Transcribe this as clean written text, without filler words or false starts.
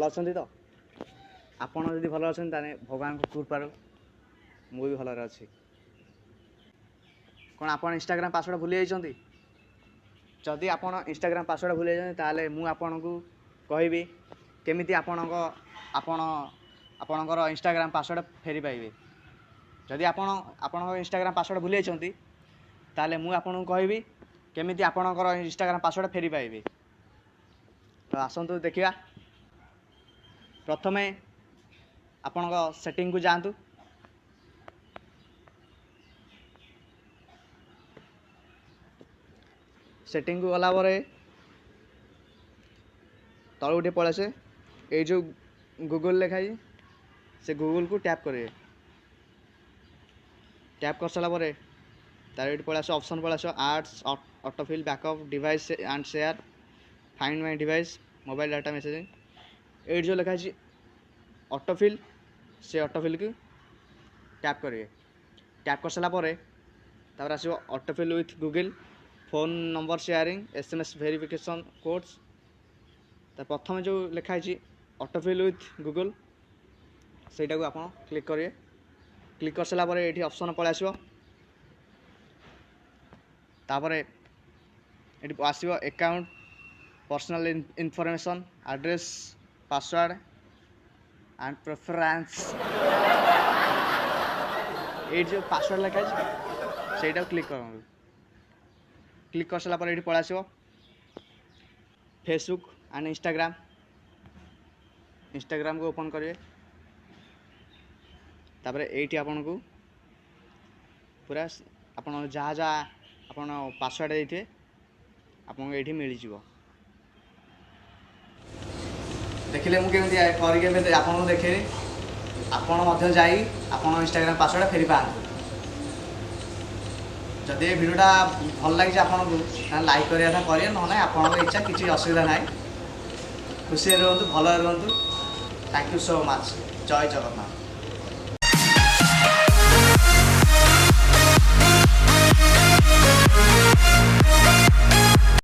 ଭଲ ଅଛନ୍ତି ତ? ଆପଣ ଯଦି ଭଲ ଅଛନ୍ତି ତାହେଲେ ଭଗବାନଙ୍କ କୃପାରୁ ମୁଁ ବି ଭଲରେ ଅଛି। କ'ଣ ଆପଣ ଇନଷ୍ଟାଗ୍ରାମ ପାସୱାର୍ଡ଼ ଭୁଲି ଯାଇଛନ୍ତି? ଯଦି ଆପଣ ଇନଷ୍ଟାଗ୍ରାମ ପାସୱାର୍ଡ଼ ଭୁଲି ଯାଇଛନ୍ତି ତାହେଲେ ମୁଁ ଆପଣଙ୍କୁ କହିବି କେମିତି ଆପଣଙ୍କର ଇନଷ୍ଟାଗ୍ରାମ ପାସୱାର୍ଡ଼ ଫେରି ପାଇବେ। ଯଦି ଆପଣଙ୍କ ଇନଷ୍ଟାଗ୍ରାମ ପାସୱାର୍ଡ଼ ଭୁଲି ଯାଇଛନ୍ତି ତାହେଲେ ମୁଁ ଆପଣଙ୍କୁ କହିବି କେମିତି ଆପଣଙ୍କର ଇନଷ୍ଟାଗ୍ରାମ ପାସୱାର୍ଡ଼ ଫେରି ପାଇବେ। ତ ଆସନ୍ତୁ ଦେଖିବା। ପ୍ରଥମେ ଆପଣଙ୍କ ସେଟିଂକୁ ଯାଆନ୍ତୁ। ସେଟିଂକୁ ଗଲା ପରେ ତଳକୁ ଟିକେ ପଳେଇ ଆସିବେ। ଏଇ ଯେଉଁ ଗୁଗଲ ଲେଖା ହେଇଛି ସେ ଗୁଗଲକୁ ଟ୍ୟାପ୍ କରିବେ। ଟ୍ୟାପ୍ କରିସାରିଲା ପରେ ତାର ଏଠି ପଳେଇ ଆସିବ ଅପସନ୍ ପଳେଇ ଆସିବ ads autofill backup device and share find my device mobile data messaging. ଏଇଠି ଯେଉଁ ଲେଖା ହେଇଛି ଅଟୋଫିଲ୍ ସେ ଅଟୋଫିଲ୍କୁ ଟ୍ୟାପ୍ କରିବେ। ଟ୍ୟାପ୍ କରିସାରିଲା ପରେ ତାପରେ ଆସିବ autofill with Google phone number sharing SMS verification codes. ତା ପ୍ରଥମେ ଯେଉଁ ଲେଖା ହେଇଛି ଅଟୋଫିଲ୍ ୱିଥ୍ ଗୁଗଲ ସେଇଟାକୁ ଆପଣ କ୍ଲିକ୍ କରିବେ। କ୍ଲିକ୍ କରିସାରିଲା ପରେ ଏଇଠି ଅପସନ୍ ପଳେଇ ଆସିବ। ତାପରେ ଏଠି ଆସିବ account personal information address password and preference. ये जो पासवर्ड लिखा है सेटा क्लिक करूँ। क्लिक कर सारा ये पड़ा आसो फेसबुक एंड इंस्टाग्राम को ओपन करेंगे। तापर ये आपन को पूरा आप जहाँ जहाँ आप पासवर्ड देते आपको ये मिल जाव। देखिले मुझे करके आपको देखे आपण इंस्टाग्राम पासवर्ड फेरी पाते। जदि ये वीडियोटा भल लगे आपको लाइक करें ना आप इच्छा किसी असुविधा ना। खुशी रुहतु भल रुहतु। Thank you so much. जय जगन्नाथ।